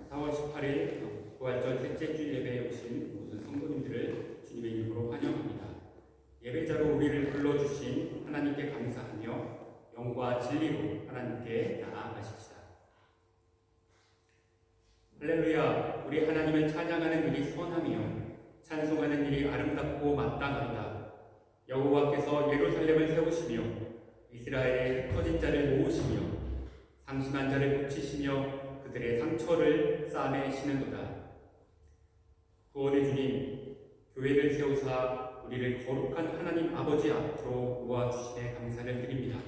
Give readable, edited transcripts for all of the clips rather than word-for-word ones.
4월 18일 부활절 셋째 주 예배에 오신 모든 성도님들을 주님의 이름으로 환영합니다. 예배자로 우리를 불러주신 하나님께 감사하며 영과 진리로 하나님께 나아가십시다. 할렐루야. 우리 하나님을 찬양하는 일이 선함이요 찬송하는 일이 아름답고 마땅하다. 여호와께서 예루살렘을 세우시며 이스라엘의 흩어진 자를 모으시며 상심한 자를 고치시며 그들의 상처를 싸매시는도다. 구원의 주님, 교회를 세우사 우리를 거룩한 하나님 아버지 앞으로 모아주시네 감사를 드립니다.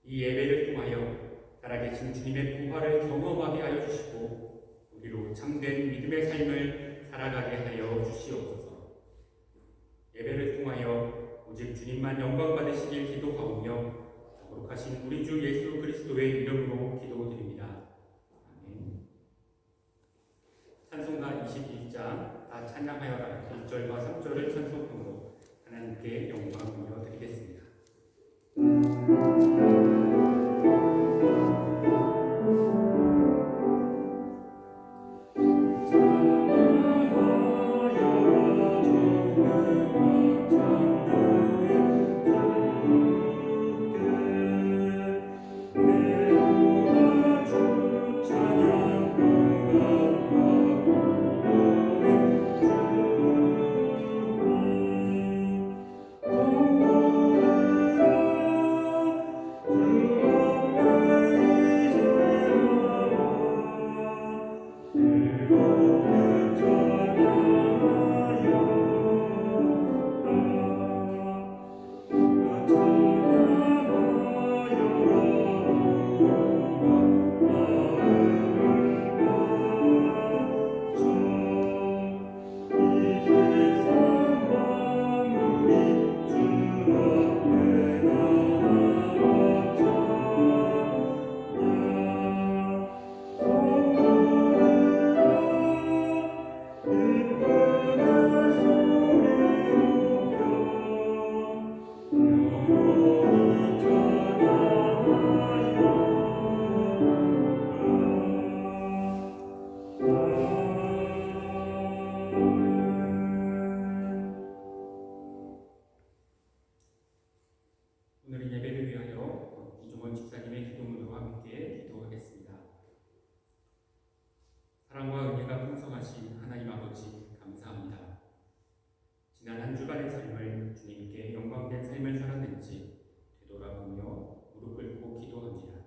이 예배를 통하여 살아계신 주님의 부활을 경험하게 하여 주시고 우리로 참된 믿음의 삶을 살아가게 하여 주시옵소서. 예배를 통하여 오직 주님만 영광 받으시길 기도하오며 거룩하신 우리 주 예수 그리스도의 이름으로 기도드립니다. 아멘. 찬송가 21장 다 찬양하여라 1절과 3절을 찬송으로 하나님께 영광 올려드리겠습니다. 오늘은 예배를 위하여 이종원 집사님의 기도문으로 함께 기도하겠습니다. 사랑과 은혜가 풍성하신 하나님 아버지 감사합니다. 지난 한 주간의 삶을 주님께 영광된 삶을 살았는지 되돌아보며 무릎 꿇고 기도합니다.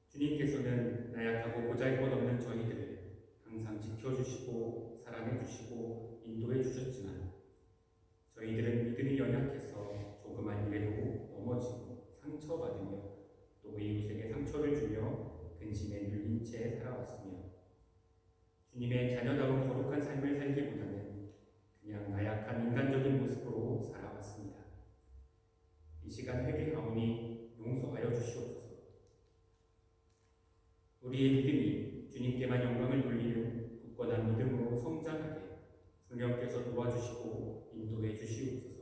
주님께서는 나약하고 보잘것없는 저희들을 항상 지켜주시고 사랑해주시고 인도해주셨지만 저희들은 믿음이 연약해서 조그만 일에도 넘어지고 상처받으며 또 이웃에게 상처를 주며 근심에 눌린 채 살아왔으며 주님의 자녀다운 거룩한 삶을 살기보다는 그냥 나약한 인간적인 모습으로 살아왔습니다. 이 시간 회개하오니 용서하여 주시옵소서. 우리의 믿음이 주님께만 영광을 돌리는 굳건한 믿음으로 성장하게 성령께서 도와주시고 인도해 주시옵소서.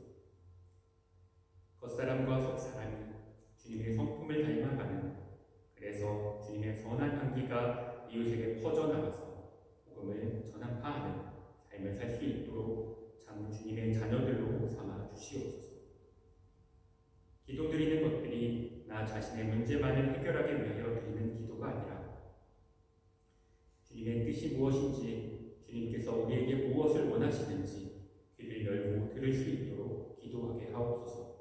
겉사람과 속사람이 주님의 성품을 닮아가는, 그래서 주님의 선한 향기가 이웃에게 퍼져나가서 복음을 전파하는 삶을 살 수 있도록 참 주님의 자녀들로 삼아 주시옵소서. 기도드리는 것들이 나 자신의 문제만을 해결하기 위하여 드리는 기도가 아니라 주님의 뜻이 무엇인지, 주님께서 우리에게 무엇을 원하시는지 귀를 열고 들을 수 있도록 기도하게 하옵소서.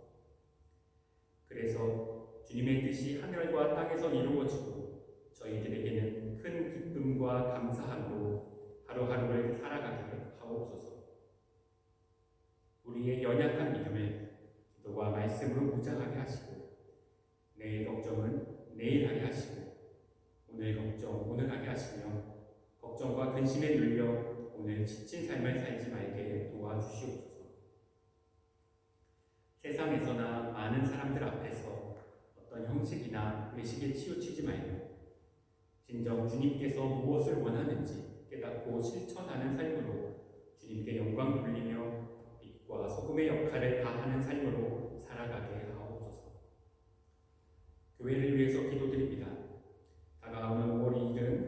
그래서 주님의 뜻이 하늘과 땅에서 이루어지고 저희들에게는 큰 기쁨과 감사함으로 하루하루를 살아가게 하옵소서. 우리의 연약한 믿음을 기도와 말씀으로 무장하게 하시고 내일 걱정은 내일 하게 하시고 오늘 걱정 오늘 하게 하시며 걱정과 근심에 눌려 오늘 지친 삶을 살지 말게 도와주시옵소서. 세상에서나 많은 사람들 앞에서 어떤 형식이나 외식에 치우치지 말고 진정 주님께서 무엇을 원하는지 깨닫고 실천하는 삶으로 주님께 영광 돌리며 빛과 소금의 역할을 다하는 삶으로 살아가게 하옵소서. 교회를 위해서 기도드립니다. 다가오는 5월 2일은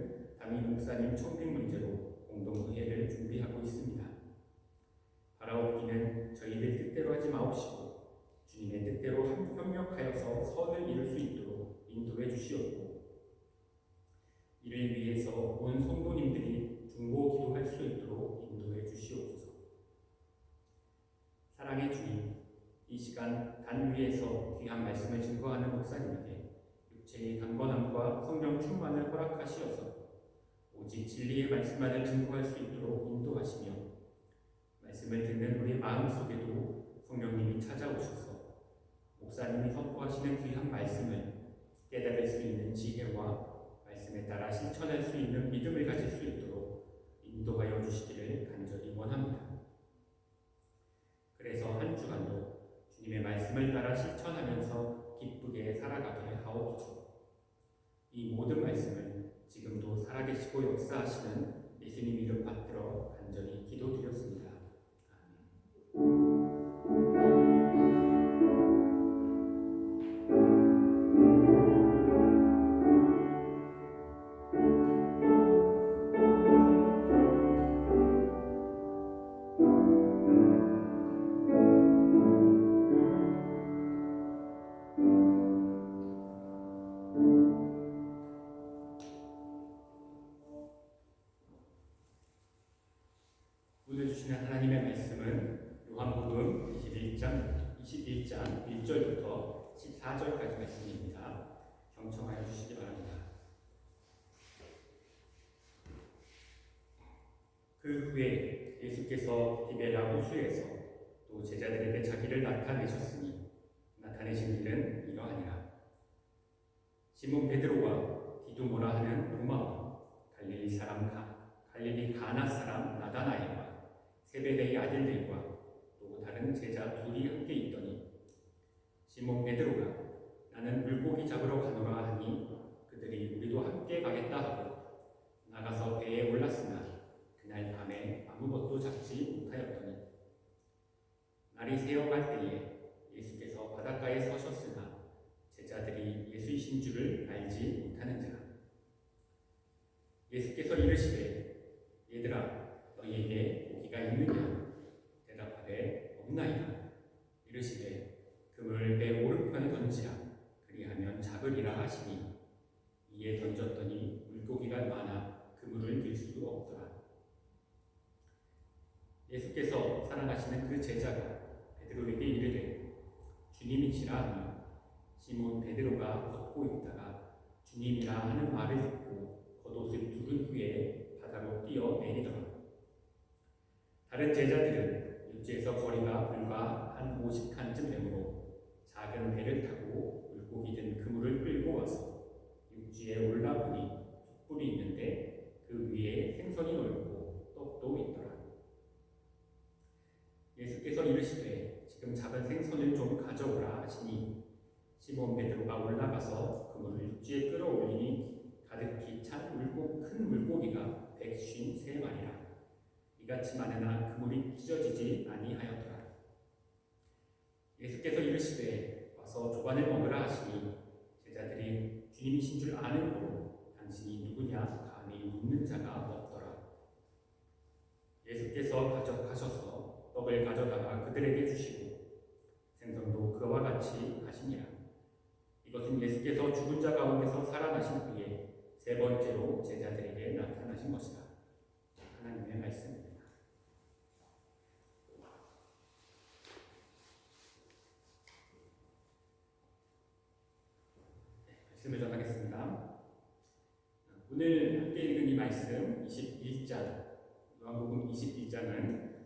성령 충만을 허락하시어서 오직 진리의 말씀만을 증거할 수 있도록 인도하시며 말씀을 듣는 우리 마음속에도 성령님이 찾아오셔서 목사님이 선포하시는 귀한 말씀을 깨달을 수 있는 지혜와 말씀에 따라 실천할 수 있는 믿음을 가질 수 있도록 인도하여 주시기를 간절히 원합니다. 그래서 한 주간도 주님의 말씀을 따라 실천하면서 기쁘게 살아가게 하옵소서. 이 모든 말씀을 지금도 살아계시고 역사하시는 예수님 이름 받들어 간절히 기도드렸습니다. 오늘 주시는 하나님의 말씀은 요한복음 21장 1절부터 14절까지 말씀입니다. 경청하여 주시기 바랍니다. 그 후에 예수께서 디베라 호수에서 또 제자들에게 자기를 나타내셨으니 나타내신 일은 이러하니라. 시몬 베드로와 디두모라 하는 도마와 갈릴리 가나 사람 나다나엘과 세베대의 아들들과 또 다른 제자 둘이 함께 있더니 시몬 베드로가 나는 물고기 잡으러 가노라 하니 그들이 우리도 함께 가겠다 하고 나가서 배에 올랐으나 그날 밤에 아무것도 잡지 못하였더니 날이 새어갈 때에 예수께서 바닷가에 서셨으나 제자들이 예수이신 줄을 알지 못하는지라. 예수께서 이르시되 얘들아 너희에게 고기가 있느냐? 대답하되 없나이다. 이르시되 그물 배 오른편에 던지라. 그리하면 잡으리라 하시니 이에 던졌더니 물고기가 많아 그물을 들 수 없더라. 예수께서 사랑하시는 그 제자가 베드로에게 이르되 주님이시라 하니 시몬 베드로가 걷고 있다가 주님이라 하는 말을 듣고 겉옷을 두른 후에 바다로 뛰어 내리더라. 다른 제자들은 육지에서 거리가 불과 한 50칸쯤 되므로 작은 배를 타고 물고기 든 그물을 끌고 와서 육지에 올라보니 숯불이 있는데 그 위에 생선이 놀고 떡도 있더라. 예수께서 이르시되 지금 잡은 생선을 좀 가져오라 하시니 시몬 베드로가 올라가서 그물을 육지에 끌어올리니 가득히 찬 큰 물고기가 153마리라. 이같이 많으나 그물이 찢어지지 아니하였더라. 예수께서 이르시되 와서 조반을 먹으라 하시니 제자들이 주님이신 줄 아는 고로 당신이 누구냐 감히 묻는 자가 없더라. 예수께서 가져가셔서 떡을 가져다가 그들에게 주시고 생선도 그와 같이 하시니라. 이것은 예수께서 죽은 자 가운데서 살아나신 후에 세 번째로 제자들에게 나타나신 것이라. 하나님의 말씀입니다. 말씀을 전하겠습니다. 오늘 함께 읽은 이 말씀 21장, 요한복음 21장은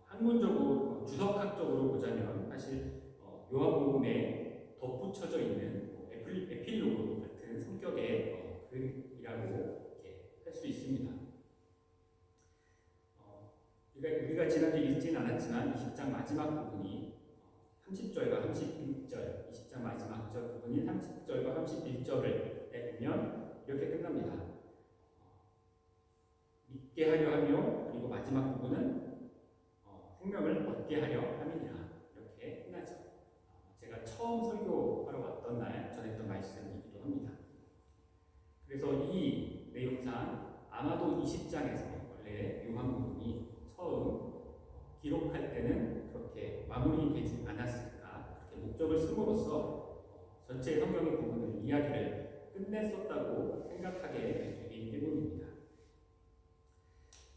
학문적으로, 주석학적으로 보자면 사실 요한복음에 덧붙여져 있는 에필로그 같은 성격의 글이라고 할 수 있습니다. 우리가 지난주에 읽지는 않았지만 20장 마지막 부분이 30절과 31절, 20장 마지막 부분인 30절과 31절을 보면 이렇게 끝납니다. 믿게 하려 하며, 그리고 마지막 부분은 생명을 얻게 하려 함이니라. 이렇게 끝나죠. 제가 처음 설교하러 왔던 날 전했던 말씀이기도 합니다. 그래서 이 내용상 아마도 20장에서 원래 요한복음이 처음 기록할 때는 그렇게 마무리되지 않았을까, 그렇게 목적을 숨으로써 전체 성경의 부분을 이야기를 끝냈었다고 생각하게 되기 때문입니다.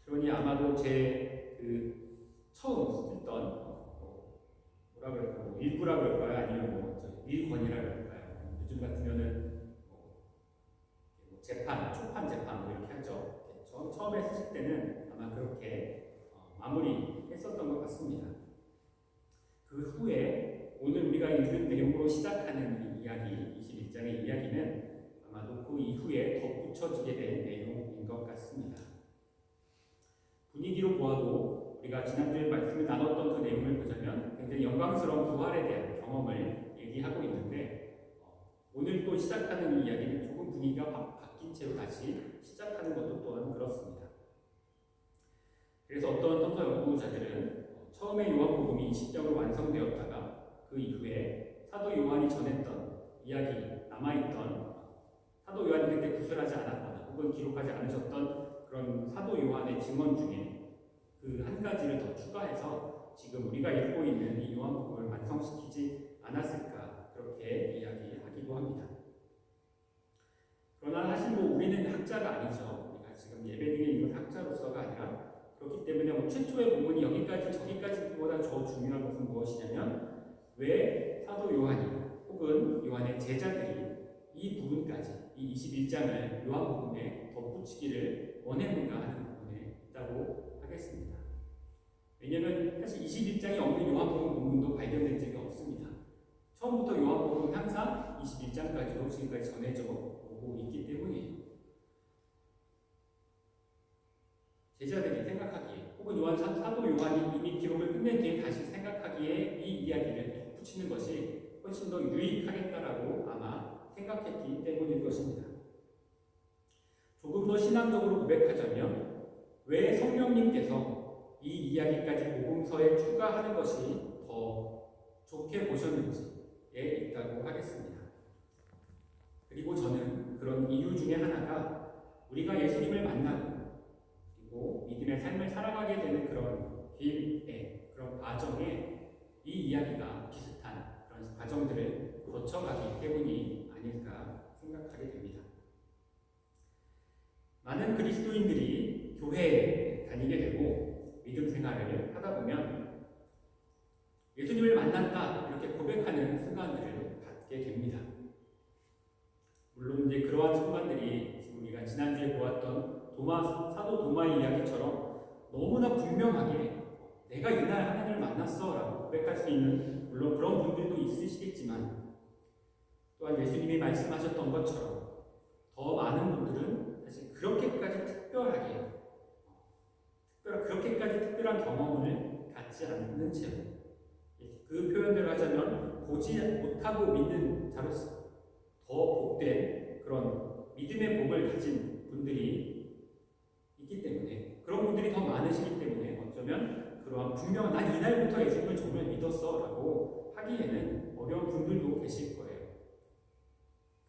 그러니 아마도 제 처음 썼던 뭐라 그럴까요? 일부라 그럴까요? 아니면 일권이라 그럴까요? 요즘 같으면은 처음에 쓰실 때는 아마 그렇게 마무리했었던 것 같습니다. 그 후에 오늘 우리가 읽은 내용으로 시작하는 이 이야기, 21장의 이야기는 아마도 그 이후에 덧붙여지게 된 내용인 것 같습니다. 분위기로 보아도 우리가 지난주에 말씀을 나눴던 그 내용을 보자면 굉장히 영광스러운 부활에 대한 경험을 얘기하고 있는데 오늘 또 시작하는 이 이야기는 조금 분위기가 바뀐 채로 다시 시작하는 것도 또한 그렇습니다. 그래서 어떤 성서 연구자들은 처음에 요한복음이 20장으로 완성되었다가 그 이후에 사도 요한이 전했던 이야기, 남아있던 사도 요한이 그때 구술하지 않았거나 혹은 기록하지 않으셨던 그런 사도 요한의 증언 중에 그 한 가지를 더 추가해서 지금 우리가 읽고 있는 이 요한복음을 완성시키지 않았을까 그렇게 이야기하기도 합니다. 그러나 사실 우리는 학자가 아니죠. 우리가 지금 예배드리는 이런 학자로서가 아니라 그렇기 때문에 최초의 본문이 여기까지 저기까지보다 더 중요한 것은 무엇이냐면 왜 사도 요한이 혹은 요한의 제자들이 이 부분까지 이 21장을 요한복음에 덧붙이기를 원했는가 하는 부분에 있다고 하겠습니다. 왜냐하면 사실 21장이 없는 요한복음 본문도 발견된 적이 없습니다. 처음부터 요한복음은 항상 21장까지로 지금까지 전해져 오고 있기 때문이에요. 제자들이 생각하기에 혹은 사도 요한이 이미 기록을 끝낸 뒤에 다시 생각하기에 이 이야기를 덧붙이는 것이 훨씬 더 유익하겠다라고 아마 생각했기 때문일 것입니다. 조금 더 신앙적으로 고백하자면 왜 성령님께서 이 이야기까지 복음서에 추가하는 것이 더 좋게 보셨는지에 있다고 하겠습니다. 그리고 저는 그런 이유 중에 하나가 우리가 예수님을 만나고 그리고 믿음의 삶을 살아가게 되는 그런 길에 그런 과정에 이 이야기가 비슷한 그런 과정들을 거쳐가기 때문이 아닐까 생각하게 됩니다. 많은 그리스도인들이 교회에 다니게 되고 믿음 생활을 하다 보면 예수님을 만났다 이렇게 고백하는 순간들을 갖게 됩니다. 물론 이제 그러한 순간들이 지금 우리가 지난주에 보았던 사도 도마의 이야기처럼 너무나 분명하게 내가 이날 하나님을 만났어 라고 고백할 수 있는 물론 그런 분들도 있으시겠지만 또한 예수님이 말씀하셨던 것처럼 더 많은 분들은 사실 그렇게까지 특별한 경험을 갖지 않는 채로 그 표현대로 하자면 보지 못하고 믿는 자로서 더 복된 그런 믿음의 복을 가진 분들이 있기 때문에 그런 분들이 더 많으시기 때문에 어쩌면 그러한 분명한 난 이날부터 예수님을 정말 믿었어 라고 하기에는 어려운 분들도 계실 거예요.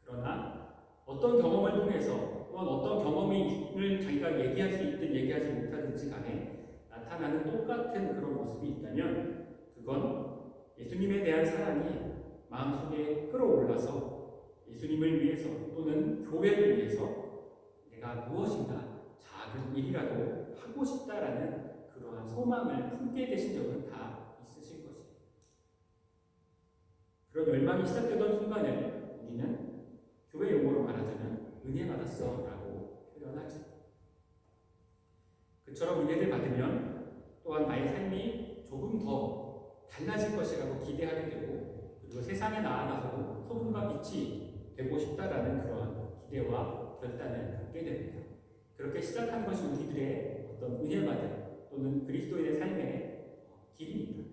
그러나 어떤 경험을 통해서 또한 어떤 경험을 자기가 얘기할 수 있든 얘기하지 못하든지 간에 나타나는 똑같은 그런 모습이 있다면 그건 예수님에 대한 사랑이 마음속에 끌어올라서 예수님을 위해서 또는 교회를 위해서 내가 무엇인가 작은 일이라도 하고 싶다라는 그러한 소망을 품게 되신 적은 다 있으실 것이에요. 그런 열망이 시작되던 순간에 우리는 교회 용어로 말하자면 은혜 받았어 라고 표현하죠. 그처럼 은혜를 받으면 또한 나의 삶이 조금 더 달라질 것이라고 기대하게 되고 그리고 세상에 나아가서 소금과 빛이 되고 싶다라는 그러한 기대와 결단을 갖게 됩니다. 그렇게 시작한 것이 우리들의 어떤 은혜 받은 또는 그리스도인의 삶의 길입니다.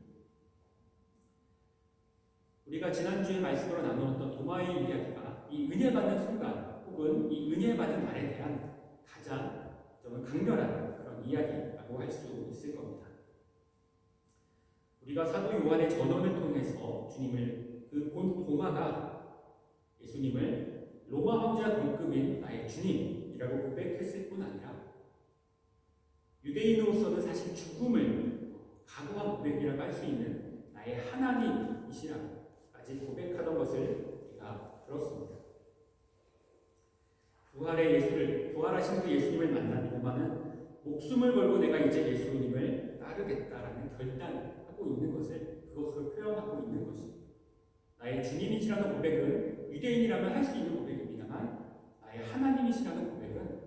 우리가 지난주에 말씀으로 나누었던 도마의 이야기가 이 은혜 받는 순간 혹은 이 은혜 받은 날에 대한 가장 좀 강렬한 그런 이야기라고 할 수 있을 겁니다. 우리가 사도 요한의 전언을 통해서 주님을 도마가 예수님을 로마 황제와 동급인 나의 주님이라고 고백했을 뿐 아니라 유대인으로서는 사실 죽음을 각오한 고백이라고 할 수 있는 나의 하나님이시라고까지 고백하던 것을 우리가 들었습니다. 부활하신 그 예수님을 만난 도마는 목숨을 걸고 내가 이제 예수님을 따르겠다라는 결단하고 있는 그것을 표현하고 있는 것입니다. 나의 주님이시라는 고백은 유대인이라면 할 수 있는 고백입니다만 나의 하나님이시라는 고백은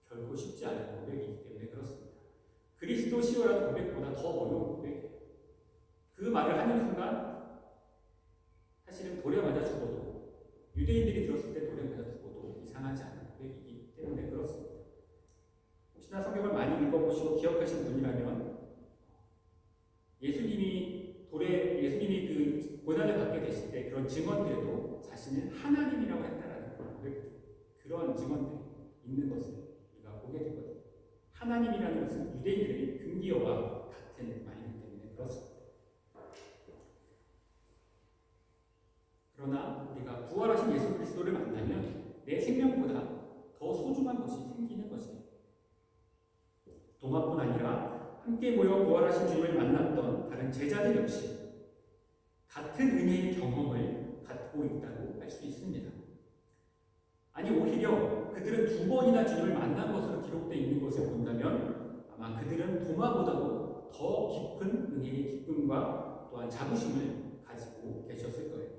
결코 쉽지 않은 고백입니다. 의로시오라는 고백보다 더 어려운 고백이에요. 그 말을 하는 순간 사실은 돌에 맞아 죽어도, 유대인들이 들었을 때 돌에 맞아 죽어도 이상하지 않은 고백이기 때문에 그렇습니다. 혹시나 성경을 많이 읽어보시고 기억하시는 분이라면 예수님이 그 고난을 받게 되실 때 그런 증언들도 자신을 하나님이라고 했다라는 그런 증언들이 있는 것을 우리가 보게 되거든요. 하나님이라는 것은 유대인들의 금기어와 같은 말이기 때문에 그렇습니다. 그러나 우리가 부활하신 예수 그리스도를 만나면 내 생명보다 더 소중한 것이 생기는 것입니다. 도마뿐 아니라 함께 모여 부활하신 주님을 만났던 다른 제자들 역시 같은 은혜의 경험을 갖고 있다고 할 수 있습니다. 아니 오히려 그들은 2번이나 주님을 만난 것으로 기록되어 있는 것을 본다면 아마 그들은 도마보다도 더 깊은 은혜의 기쁨과 또한 자부심을 가지고 계셨을 거예요.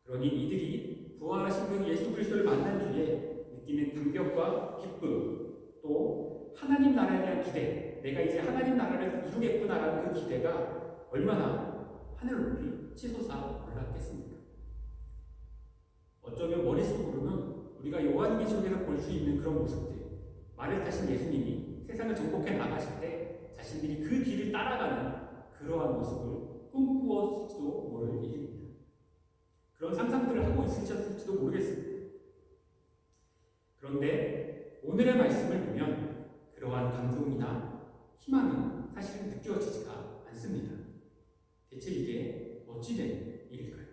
그러니 이들이 부활하신 그 예수 그리스도를 만난 뒤에 느끼는 감격과 기쁨, 또 하나님 나라에 대한 기대, 내가 이제 하나님 나라를 이루겠구나라는 그 기대가 얼마나 하늘 높이 치솟아 올랐겠습니까? 어쩌면 머릿속으로는 우리가 요한계시록에서 볼 수 있는 그런 모습들, 말을 타신 예수님이 세상을 정복해 나가실 때 자신들이 그 뒤를 따라가는 그러한 모습을 꿈꾸었을지도 모를 일입니다. 그런 상상들을 하고 있으셨을지도 모르겠습니다. 그런데 오늘의 말씀을 보면 그러한 감동이나 희망은 사실은 느껴지지가 않습니다. 대체 이게 어찌된 일일까요?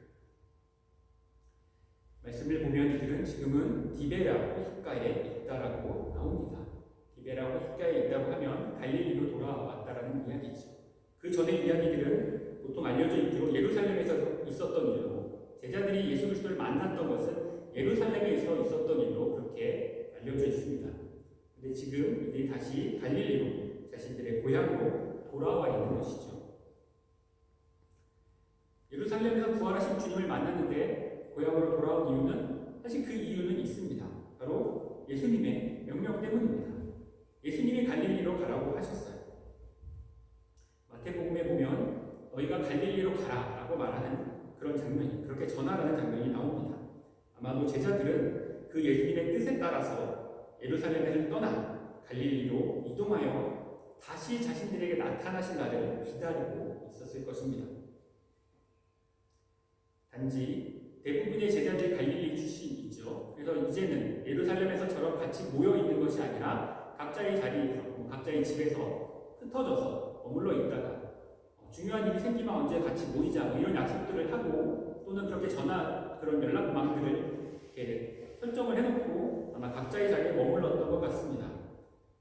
말씀을 보면 이들은 지금은 디베라 호숫가에 있다라고 나옵니다. 디베라 호숫가에 있다고 하면 갈릴리로 돌아왔다라는 이야기죠. 그 전의 이야기들은 보통 알려져 있기로 예루살렘에서 있었던 일로, 제자들이 예수 그리스도를 만났던 것은 예루살렘에서 있었던 일로 그렇게 알려져 있습니다. 그런데 지금 이들이 다시 갈릴리로, 자신들의 고향으로 돌아와 있는 것이죠. 예루살렘에서 부활하신 주님을 만났는데 고향으로 돌아온 이유는, 사실 그 이유는 있습니다. 바로 예수님의 명령 때문입니다. 예수님이 갈릴리로 가라고 하셨어요. 마태복음에 보면 너희가 갈릴리로 가라 라고 말하는 그런 장면이, 그렇게 전하라는 장면이 나옵니다. 아마도 제자들은 그 예수님의 뜻에 따라서 예루살렘을 떠나 갈릴리로 이동하여 다시 자신들에게 나타나신 날을 기다리고 있었을 것입니다. 단지 대부분의 제자들이 갈릴리 출신이죠. 그래서 이제는 예루살렘에서처럼 같이 모여 있는 것이 아니라 각자의 자리에서, 각자의 집에서 흩어져서 머물러 있다가 중요한 일이 생기면 언제 같이 모이자 이런 약속들을 하고, 또는 그렇게 그런 연락망들을 이렇게 설정을 해놓고 아마 각자의 자리에 머물렀던 것 같습니다.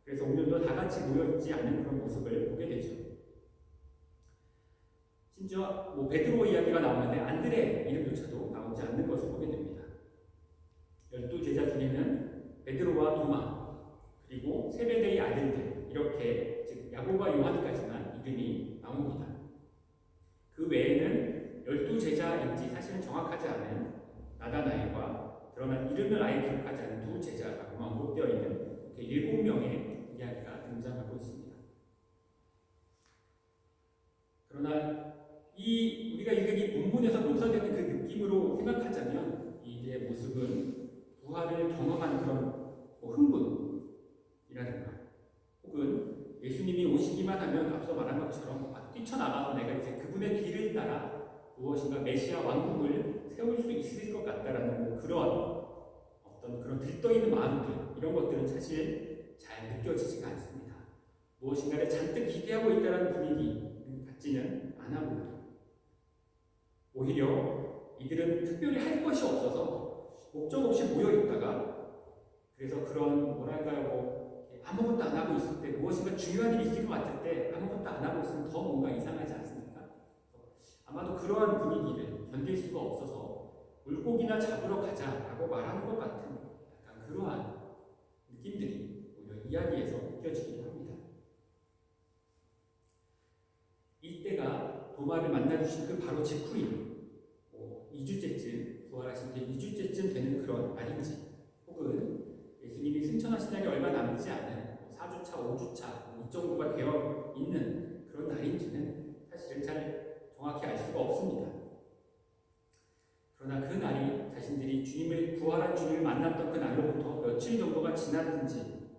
그래서 오늘도 다 같이 모여 있지 않는 그런 모습을 보게 되죠. 심지어 베드로 이야기가 나오는데 안드레 이름조차도 나오지 않는 것을 보게 됩니다. 12제자 중에는 베드로와 도마, 그리고 세베대의 아들들, 이렇게 즉 야고보와 요한까지만 이름이 나옵니다. 그 외에는 12제자인지 사실은 정확하지 않은 나다나엘과, 그러나 이름을 아예 기록하지 않은 2제자라고만 언급되어 있는 이렇게 7명의 이야기가 등장하고 있습니다. 그러나 우리가 이 본문에서 묘사되는 그 느낌으로 생각하자면 이들의 모습은 부활을 경험한 그런 흥분이라든가, 혹은 예수님이 오시기만 하면 앞서 말한 것처럼 뛰쳐나가서 내가 이제 그분의 뒤를 따라 무엇인가 메시아 왕국을 세울 수 있을 것 같다라는 그런 어떤 그런 들떠있는 마음들, 이런 것들은 사실 잘 느껴지지가 않습니다. 무엇인가를 잔뜩 기대하고 있다는 분위기 같지는 않아 보입니다. 오히려 이들은 특별히 할 것이 없어서 목적 없이 모여있다가, 그래서 그런 아무것도 안 하고 있을 때, 무엇인가 중요한 일이 있을 것 같을 때 아무것도 안 하고 있으면 더 뭔가 이상하지 않습니까? 아마도 그러한 분위기를 견딜 수가 없어서 물고기나 잡으러 가자라고 말하는 것 같은 약간 그러한 느낌들이 오히려 이야기에서 느껴지기도 합니다. 이때가 도마를 만나주신 그 바로 직후인 2주째쯤, 부활하신 게 2주째쯤 되는 그런 날인지, 혹은 예수님이 승천하신 날이 얼마 남지 않은 4주차, 5주차, 정도가 되어 있는 그런 날인지는 사실은 잘 정확히 알 수가 없습니다. 그러나 그 날이 자신들이 부활한 주님을 만났던 그 날로부터 며칠 정도가 지났든지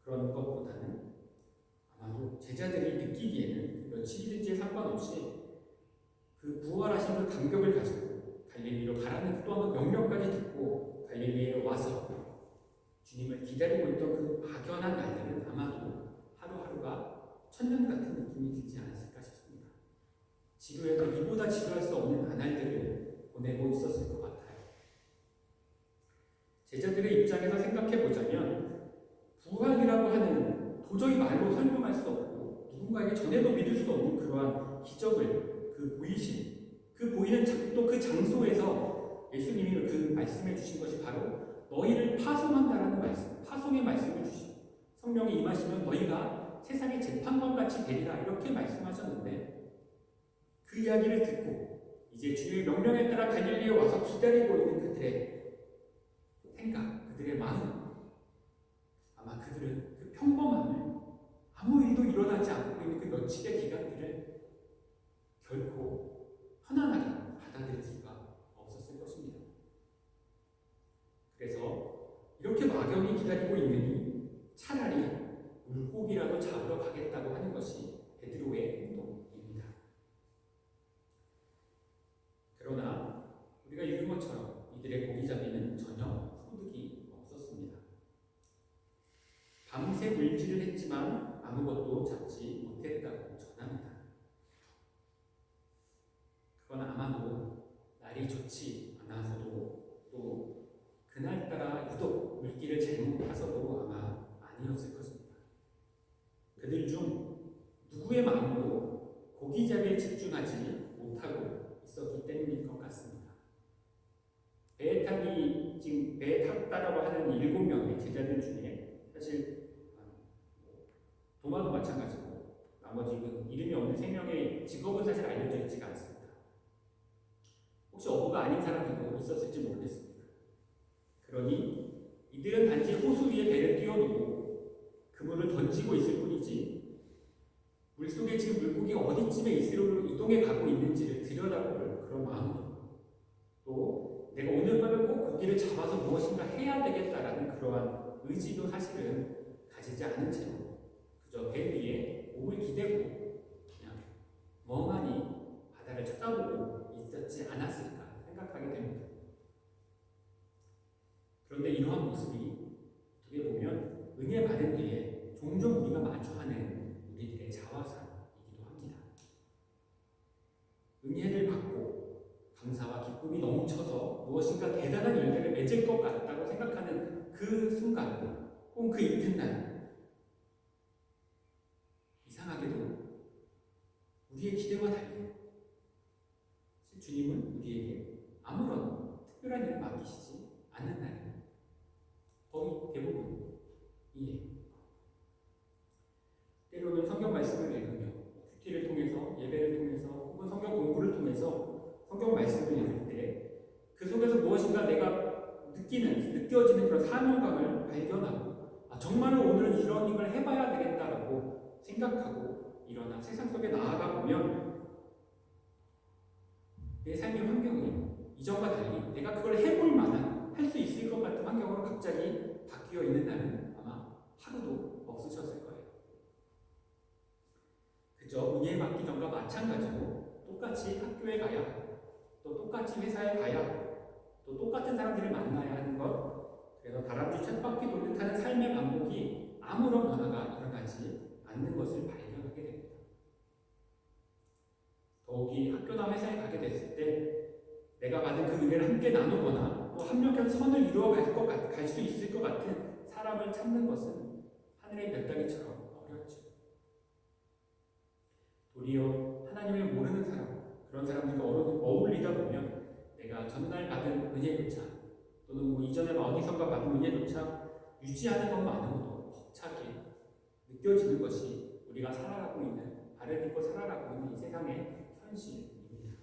그런 것보다는 아마도 제자들이 느끼기에는 며칠이든지 상관없이 그 부활하신 그 감격을 가지고 갈릴리로 가라는 또 한 번 명령까지 듣고 갈릴리에 와서 주님을 기다리고 있던 그 막연한 날들은 아마도 하루하루가 천년 같은 느낌이 들지 않았을까 싶습니다. 지루해도 이보다 지루할 수 없는 나날들을 보내고 있었을 것 같아요. 제자들의 입장에서 생각해 보자면 부활이라고 하는 도저히 말로 설명할 수 없고 누군가에게 전해도 믿을 수 없는 그러한 기적을 보이는 또 그 장소에서 예수님이 그 말씀해 주신 것이 바로 너희를 파송한다라는 말씀, 파송의 말씀을 주시고 성령이 임하시면 너희가 세상의 재판관같이 되리라 이렇게 말씀하셨는데 그 이야기를 듣고 이제 주님의 명령에 따라 갈릴리에 와서 기다리고 있는 그들의 생각, 그들의 마음, 아마 그들은 그 평범함을 아무 일도 일어나지 않고 있는 그 며칠의 기간들을 결코 편안하게 받아들일 수가 없었을 것입니다. 그래서 이렇게 막연히 기다리고 있느니 차라리 물고기라도 잡으러 가겠다고 하는 것이 베드로의 행동입니다. 그러나 우리가 읽은 것처럼 이들의 고기잡이는 전혀 소득이 없었습니다. 밤새 물질을 했지만 아무것도 잡지 못했다고 전합니다. 그건 아마도 날이 좋지 않아서도 또 그날따라 유독 물기를 잘못 타서도 아마 아니었을 것입니다. 그들 중 누구의 마음도 고기잡이에 집중하지 못하고 있었기 때문일 것 같습니다. 배에 탔다라고 하는 7명의 제자들 중에 사실 도마도 마찬가지고 나머지 이름이 없는 3명의 직업은 사실 알려져 있지가 않습니다. 혹시 어부가 아닌 사람들도 있었을지 모르겠습니다. 그러니 이들은 단지 호수 위에 배를 띄워두고 그물을 던지고 있을 뿐이지 물속에 지금 물고기가 어디쯤에 있으로 이동해 가고 있는지를 들여다볼 그런 마음도 또 내가 오늘 밤에 꼭 고기를 잡아서 무엇인가 해야 되겠다라는 그러한 의지도 사실은 가지지 않은 채로 그저 배 위에 몸을 기대고 그냥 멍하니 바다를 쳐다보고 있었지 않았을까 생각하게 됩니다. 그런데 이러한 모습이 어떻게 보면 은혜 받은 뒤에 종종 우리가 마주하는 우리들의 자화상이기도 합니다. 은혜를 받고 감사와 기쁨이 넘쳐서 무엇인가 대단한 열매를 맺을 것 같다고 생각하는 그 순간 혹은 그 이튿날 이상하게도 우리의 기대와 달리 주님은 우리에게 아무런 특별한 일을 맡기시지 않는 날입니다. 거의 대부분이에요. 때로는 성경 말씀을 읽으며 큐티를 통해서 예배를 통해서 혹은 성경 공부를 통해서 성경 말씀을 읽을 때 그 속에서 무엇인가 내가 느껴지는 그런 사명감을 발견하고 정말로 오늘은 이런 일을 해봐야 되겠다라고 생각하고 일어나 세상 속에 나아가 보면 내 삶의 환경이 이전과 달리 내가 그걸 해볼 만한 할 수 있을 것 같은 환경으로 갑자기 바뀌어 있는 날은 아마 하루도 없으셨을 거예요. 그저 은혜 받기 전과 마찬가지로 똑같이 학교에 가야 또 똑같이 회사에 가야 또 똑같은 사람들을 만나야 하는 것 그래서 다람쥐 쳇바퀴 돌듯 하는 삶의 반복이 아무런 변화가 일어나지 않는 것을 발견하게 됩니다. 더욱이 학교나 회사에 가게 됐을 때 내가 받은 그 은혜를 함께 나누거나 또 합력해서 선을 이루어 갈 수 있을 것 같은 사람을 찾는 것은 하늘의 별따기처럼 어렵죠. 도리어 하나님을 모르는 사람, 그런 사람들과 어울리다 보면 내가 전날 받은 은혜조차 또는 이전에 어디선가 받은 은혜조차 유지하는 것만으로도 벅차게 느껴지는 것이 우리가 살아가고 있는 발을 딛고 살아가고 있는 이 세상의 현실입니다.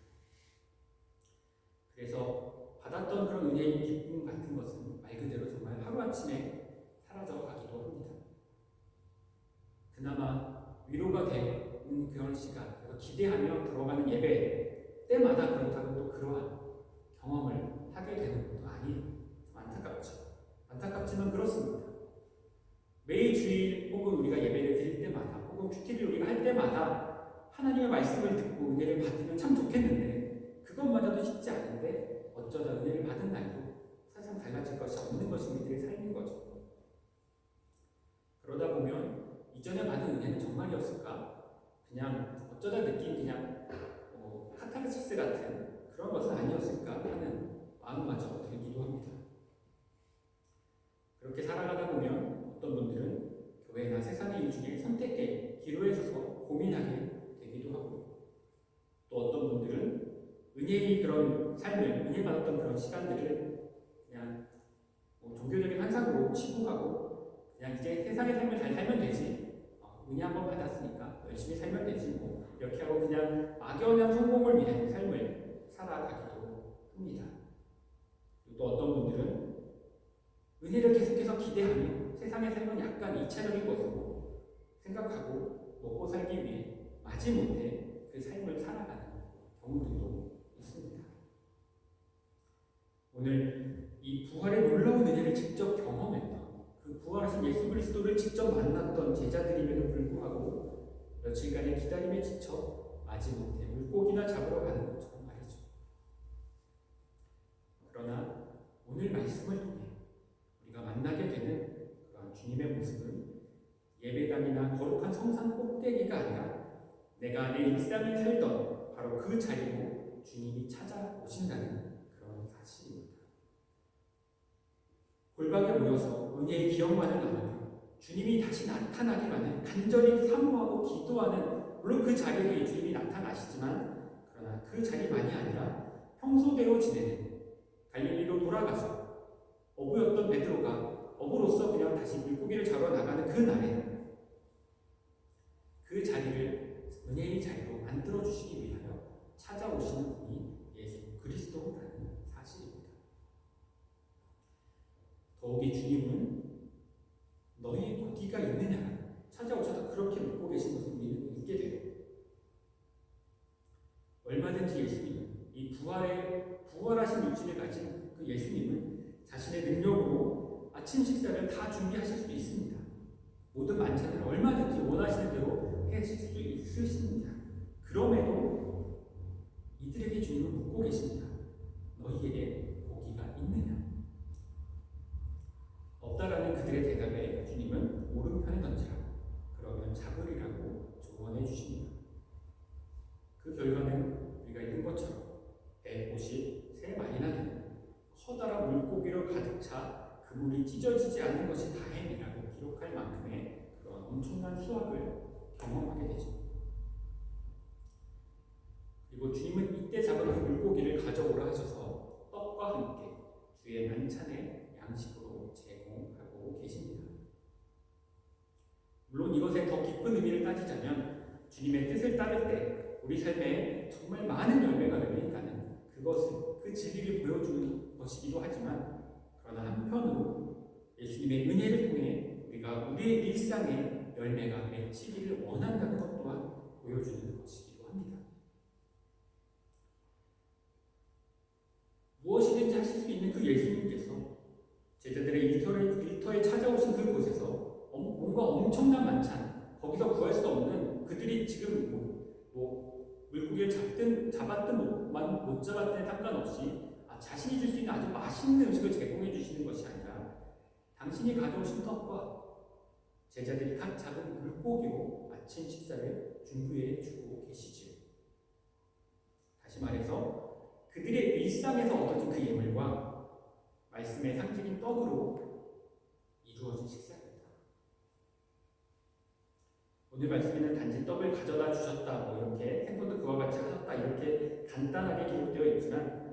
그래서 받았던 그런 은혜의 기쁨 같은 것은 말 그대로 정말 하루아침에 사라져 가기도 합니다. 그나마 위로가 되는 그런 시간, 그래서 기대하며 들어가는 예배 때마다 그렇다고 또 그러한 경험을 하게 되는 것도 좀 안타깝죠. 안타깝지만 그렇습니다. 매일 주일 혹은 우리가 예배를 드릴 때마다 혹은 큐티를 우리가 할 때마다 하나님의 말씀을 듣고 은혜를 받으면 참 좋겠는데 그것마저도 쉽지 않은데 어쩌다 은혜를 받은 날도 세상 달라질 것이 없는 것이 우리들의 삶인 거죠. 그러다 보면 이전에 받은 은혜는 정말이었을까? 그냥 어쩌다 느낀 그냥 카타르시스 같은 그런 것은 아니었을까 하는 마음마저 들기도 합니다. 그렇게 살아가다 보면 어떤 분들은 교회나 세상의 일 중에 선택의 기로에 서서 고민하게 되기도 하고 또 어떤 분들은 은혜의 그런 삶을, 은혜 받았던 그런 시간들을 그냥 종교적인 환상으로 치부하고 그냥 이제 세상의 삶을 잘 살면 되지, 은혜 한번 받았으니까 열심히 살면 되지 이렇게 하고 그냥 막연한 성공을 위한 삶을 살아가기도 합니다. 또 어떤 분들은 은혜를 계속해서 기대하며 세상의 삶은 약간 2차적인 것으로 생각하고 먹고 살기 위해 마지못해 그 삶을 살아가는 경우들도 있습니다. 오늘 이 부활의 놀라운 은혜를 직접 경험했던 그 부활하신 예수 그리스도를 직접 만났던 제자들임에도 불구하고 며칠간의 기다림에 지쳐 마지못해 물고기나 잡으러 가는 것처럼 말이죠. 그러나 오늘 말씀을 통해 우리가 만나게 되는 그런 주님의 모습은 예배당이나 거룩한 성산 꼭대기가 아니라 내가 내 일상을 살던 바로 그 자리로 주님이 찾아오신다는 그런 사실입니다. 골방에 모여서 은혜의 기억만을 나누며 주님이 다시 나타나기만을 간절히 사모하고 기도하는, 물론 그 자리에 주님이 나타나시지만 그러나 그 자리만이 아니라 평소대로 지내는 갈릴리로 돌아가서 어부였던 베드로가 어부로서 그냥 다시 물고기를 잡아 나가는 그 날에 그 자리를 은혜의 자리로 만들어주시기 위하여 찾아오시는 분이 예수 그리스도라는 사실입니다. 더욱이 주님은 너희의 고기가 있느냐 찾아오셔서 그렇게 묻고 계신 것을 우리는 믿게 돼요. 얼마든지 예수님은 이 부활하신 육신을 가진 그 예수님은 자신의 능력으로 아침 식사를 다 준비하실 수 있습니다. 모든 만찬을 얼마든지 원하시는 대로 하실 수 있으십니다. 그럼에도 이들에게 주님은 묻고 계십니다. 너희에게 고기가 있느냐? 없다라는 그들의 대답에 주님은 오른편에 던지라. 그러면 잡으리라고 조언해 주십니다. 그 결과는 우리가 읽은 것처럼 153마리나 되는 커다란 물고기로 가득 차 그물이 찢어지지 않는 것이 다행이라고 기록할 만큼의 그런 엄청난 수확을 경험하게 되죠. 그리고 주님은 이때 잡은 그 물고기를 가져오라 하셔서 떡과 함께 주의 만찬의 양식으로 제공하고 계십니다. 물론 이것에 더 깊은 의미를 따지자면 주님의 뜻을 따를 때 우리 삶에 정말 많은 열매가 열린다는 그것을, 그 진리를 보여주는 것이기도 하지만 그러나 한편으로 예수님의 은혜를 통해 우리가 우리의 일상에 열매가 맺히기를 원한다는 것 또한 보여주는 것이기도 합니다. 무엇이든지 하실 수 있는 그 예수님께서 제자들의 일터에 찾아오신 그곳에서 뭔가 엄청난 만찬, 거기서 구할 수 없는, 그들이 지금 물고기를 잡았든 못 잡았든 상관없이 자신이 줄 수 있는 아주 맛있는 음식을 제공해 주시는 것이 아니라 당신이 가져오신 떡과 제자들이 각 잡은 물고기로 아침 식사를 준비해 주고 계시지요. 다시 말해서 그들의 일상에서 얻어진 그 예물과 말씀의 상징인 떡으로 이루어진 식사입니다. 오늘 말씀에는 단지 떡을 가져다 주셨다, 이렇게 생선도 그와 같이 하셨다, 이렇게 간단하게 기록되어 있지만,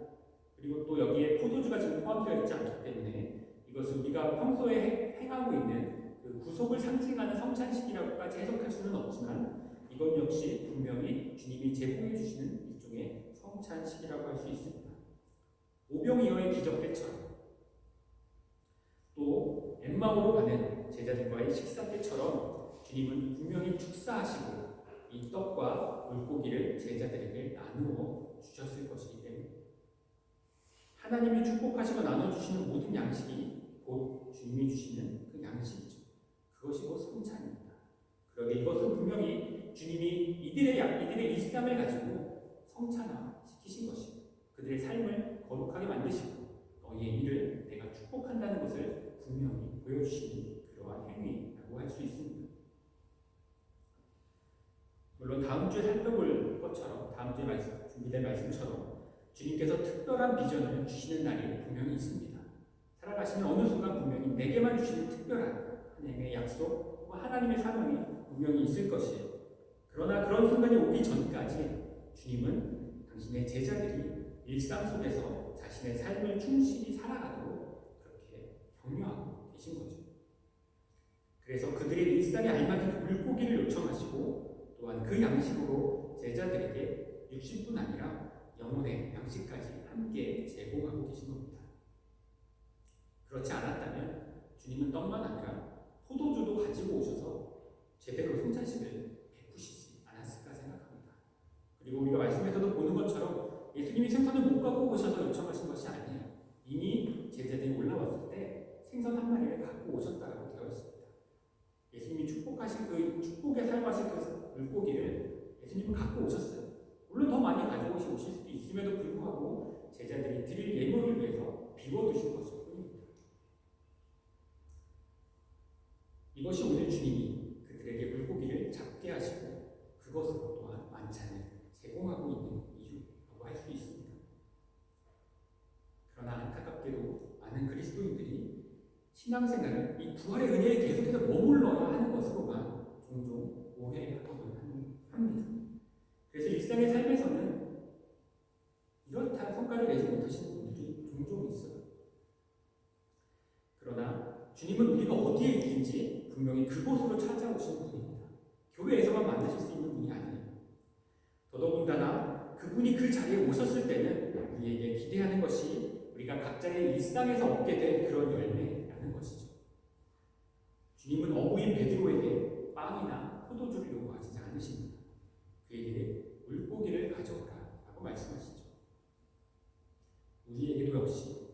그리고 또 여기에 포도주가 지금 포함되어 있지 않기 때문에 이것을 우리가 평소에 행하고 있는 그 구속을 상징하는 성찬식이라고까지 해석할 수는 없지만 이것 역시 분명히 주님이 제공해 주시는 일종의 성찬식이라고 할 수 있습니다. 오병이어의 기적 때처럼, 또 엠마오로 가는 제자들과의 식사 때처럼 주님은 분명히 축사하시고 이 떡과 물고기를 제자들에게 나누어 주셨을 것이기 때문에 하나님이 축복하시고 나눠주시는 모든 양식이 곧 주님이 주시는 그 양식이죠. 그것이 곧 성찬입니다. 그러게 이것은 분명히 주님이 이들의 일상을 가지고 성찬화시키신 것이고 그들의 삶을 거룩하게 만드시고 너희의 일을 내가 축복한다는 것을 분명히 보여주시는 그러한 행위라고 할 수 있습니다. 물론 다음 주에 살펴볼 것처럼 다음 주에 준비된 말씀처럼 주님께서 특별한 비전을 주시는 날이 분명히 있습니다. 살아가시는 어느 순간 분명히 내게만 주시는 특별한 하나님의 약속, 하나님의 사명이 분명히 있을 것이에요. 그러나 그런 순간이 오기 전까지 주님은 당신의 제자들이 일상 속에서 자신의 삶을 충실히 살아가도록 그렇게 격려하고 계신 거죠. 그래서 그들의 일상에 알맞은 그 물고기를 요청하시고 또한 그 양식으로 제자들에게 60분 아니라 영혼의 양식까지 함께 제공하고 계신 겁니다. 그렇지 않았다면 주님은 떡만 아니라 포도주도 가지고 오셔서 제대로 성찬식을 베푸시지 않았을까 생각합니다. 그리고 우리가 말씀에서도 보는 것처럼 예수님이 생선을 못 갖고 오셔서 요청하신 것이 아니에요. 이미 제자들이 올라왔을 때 생선 한 마리를 갖고 오셨다고 되어 있습니다. 예수님이 축복하신 그 축복에 사용하신 그 물고기를 예수님은 갖고 오셨어요. 물론 더 많이 가지고 오실 수도 있음에도 불구하고 제자들이 드릴 예물을 위해서 비워두신 것일 뿐입니다. 이것이 오늘 주님이 그들에게 물고기를 잡게 하시고 그것으로 또한 만찬을 제공하고 있는 이유라고 할 수 있습니다. 그러나 안타깝게도 많은 그리스도인들이 신앙생활을 이 부활의 은혜에 계속해서 머물러야 하는 것으로만 종종 오해하고는 합니다. 그래서 일상의 삶에서는 이렇다 성과를 내지 못하시는 분들이 종종 있어요. 그러나 주님은 우리가 어디에 있든지 분명히 그곳으로 찾아오시는 분입니다. 교회에서만 만나실 수 있는 분이 아니에요. 더더군다나 그분이 그 자리에 오셨을 때는 우리에게 기대하는 것이 우리가 각자의 일상에서 얻게 된 그런 열매라는 것이죠. 주님은 어부인 베드로에게 빵이나 포도주를 요구하지 않으십니다. 그에게 물고기를 가져오라 라고 말씀하시죠. 우리에게도 역시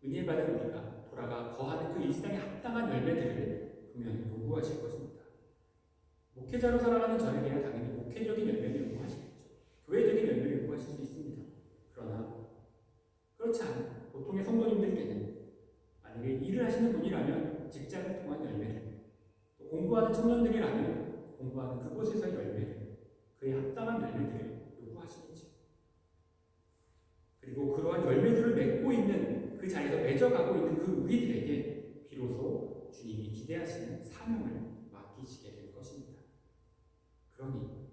은혜 받은 우리가 돌아가 거하는 그 일상에 합당한 열매들을 분명히 요구하실 것입니다. 목회자로 살아가는 저에게야 당연히 목회적인 열매를 요구하시겠죠. 교회적인 열매를 요구하실 수 있습니다. 그러나 그렇지 않은 보통의 성도님들께는 만약에 일을 하시는 분이라면 직장을 통한 열매를, 또 공부하는 청년들이라면 공부하는 그곳에서의 열매를, 그에 합당한 열매들을 요구하시겠죠. 그리고 그러한 열매들을 맺고 있는 그 자리에서 맺어가고 있는 그 우리들에게 비로소 주님이 기대하시는 사명을 맡기시게 될 것입니다. 그러니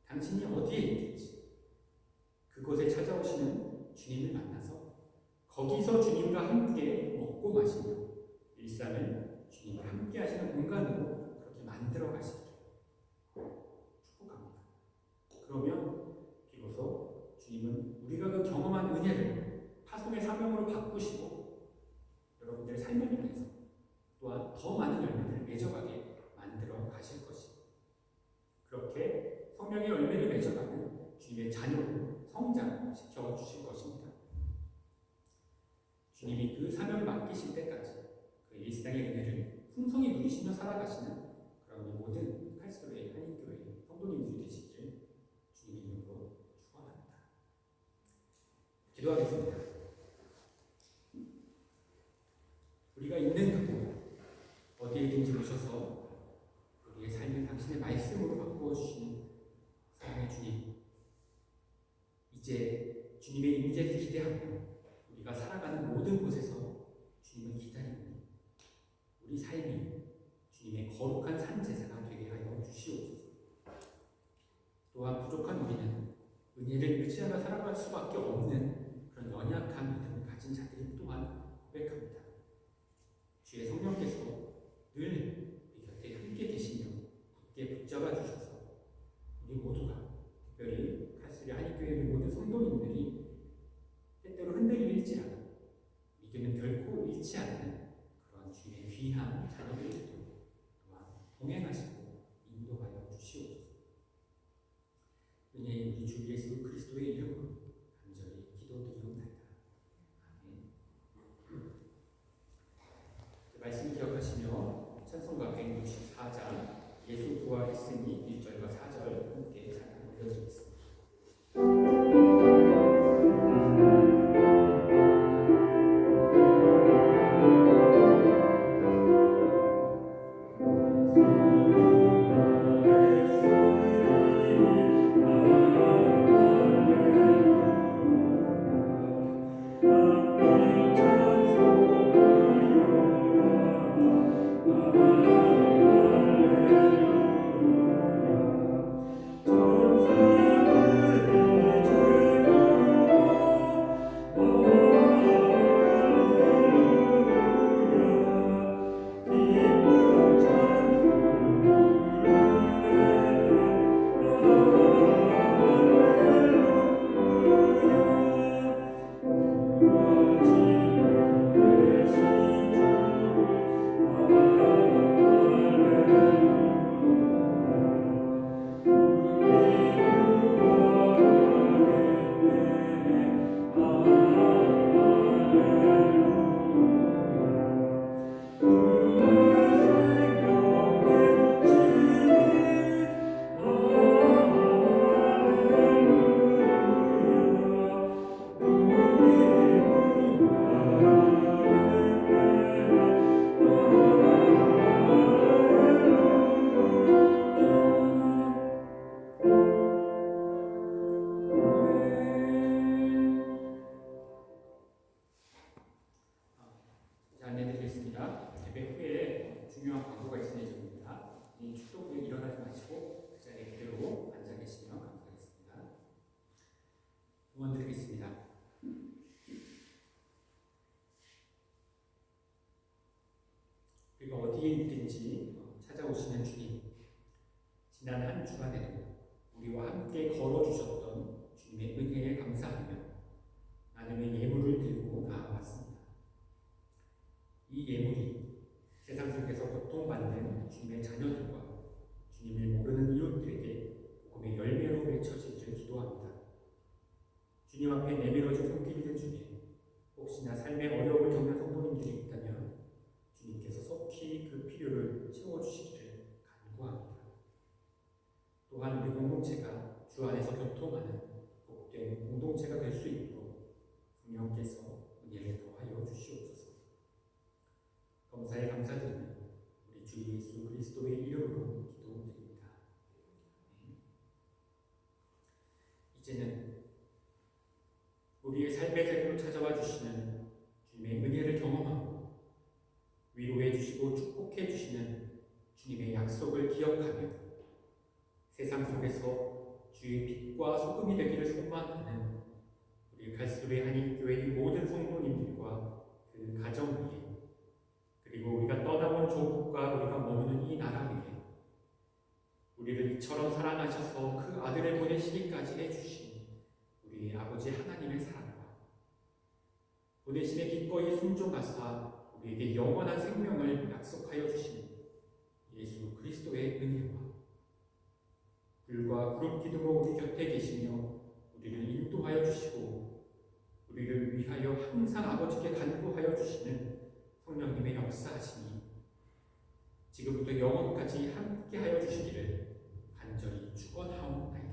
당신이 어디에 있든지 그곳에 찾아오시는 주님을 만나서 거기서 주님과 함께 먹고 마시며 일상을 주님과 함께 하시는 공간으로 그렇게 만들어 가시기를 축복합니다. 그러면 비로소 주님은 우리가 그 경험한 은혜를 파송의 사명으로 바꾸시고 여러분들의 삶을 통해서 또한 더 많은 열매를 맺어가게 만들어 가실 것입니다. 그렇게 성령의 열매를 맺어가는 주님의 자녀로 성장시켜 주실 것입니다. 주님이 그 사명을 맡기실 때까지 그 일상의 은혜를 풍성히 누리시며 살아가시는 그런 모든 칼스로의 한인교회 성도님들이 되시기를 주님의 이름으로 축원합니다. 기도하겠습니다. 우리가 있는 그곳 어디에든지 오셔서 우리의 삶을 당신의 말씀으로 바꾸어 주시는 사랑의 주님, 이제 주님의 임재를 기대하며 우리가 살아가는 모든 곳에서 주님을 기다리는 우리 삶이 주님의 거룩한 산제사가 되게 하여 주시옵소서. 또한 부족한 우리는 은혜를 의지하며 살아갈 수밖에 없는 그런 연약한 믿음을 가진 자들이 또한 고백합니다. 주의 성령께서 늘 우리 곁에 함께 계시며 굳게 붙잡아 주셔서 우리 모두가 특별히 칼스리 한인교회 모든 성도님들이 때때로 흔들릴지라도 믿음은 결코 잃지 않는 그런 주의 귀한 자녀들이 되도록 또한 동행하시고 우리 주 예수 그리스도의 이름으로 간절히 기도드리옵나이다. 아멘. 말씀 기억하시며 찬송가 164장 예수 부활했으니 1절과 4절 함께 찬양 올려드리겠습니다. 안내드리겠습니다. 예배 후에 중요한 광고가 있으니 예정입니다. 이 축도 후에 일어나지 마시고 그 자리에 그대로 앉아 계시면 감사하겠습니다. 응원드리겠습니다. 우리가 어디에 있든지 찾아오시는 주님, 지난 한 주간에도 우리와 함께 걸어주셨던 주님의 은혜에 감사하며 나눔의 예물을 들고 나아왔습니다. 이 예물이 세상 속에서 고통받는 주님의 자녀들과 주님을 모르는 이웃들에게 복음의 열매로 맺혀지기를 기도합니다. 주님 앞에 내밀어진 손길들 중에 혹시나 삶의 어려움을 겪는 성도님들이 있다면 주님께서 속히 그 필요를 채워주시기를 간구합니다. 또한 우리 공동체가 주 안에서 교통하는 복된 공동체가 될 수 있도록 성령께서 은혜를 더하여 주시옵소서. 감사에 감사드리며 우리 주 예수 그리스도의 이름으로 기도드립니다. 이제는 우리의 삶의 자리로 찾아와 주시는 주님의 은혜를 경험하고 위로해 주시고 축복해 주시는 주님의 약속을 기억하며 세상 속에서 주의 빛과 소금이 되기를 소망하는 우리 갈수리 한인교회의 모든 성도님들과 그 가정 위에 그리고 우리가 떠나온 조국과 우리가 머무는 이 나라 위에 우리를 이처럼 사랑하셔서 그 아들을 보내시기까지 해주신 우리 아버지 하나님의 사랑과 보내심에 기꺼이 순종하사 우리에게 영원한 생명을 약속하여 주신 예수 그리스도의 은혜와 불과 구름 기둥으로 우리 곁에 계시며 우리를 인도하여 주시고 우리를 위하여 항상 아버지께 간구하여 주시는 성령님의 역사하시니 지금부터 영원까지 함께하여 주시기를 간절히 축원하옵나이다.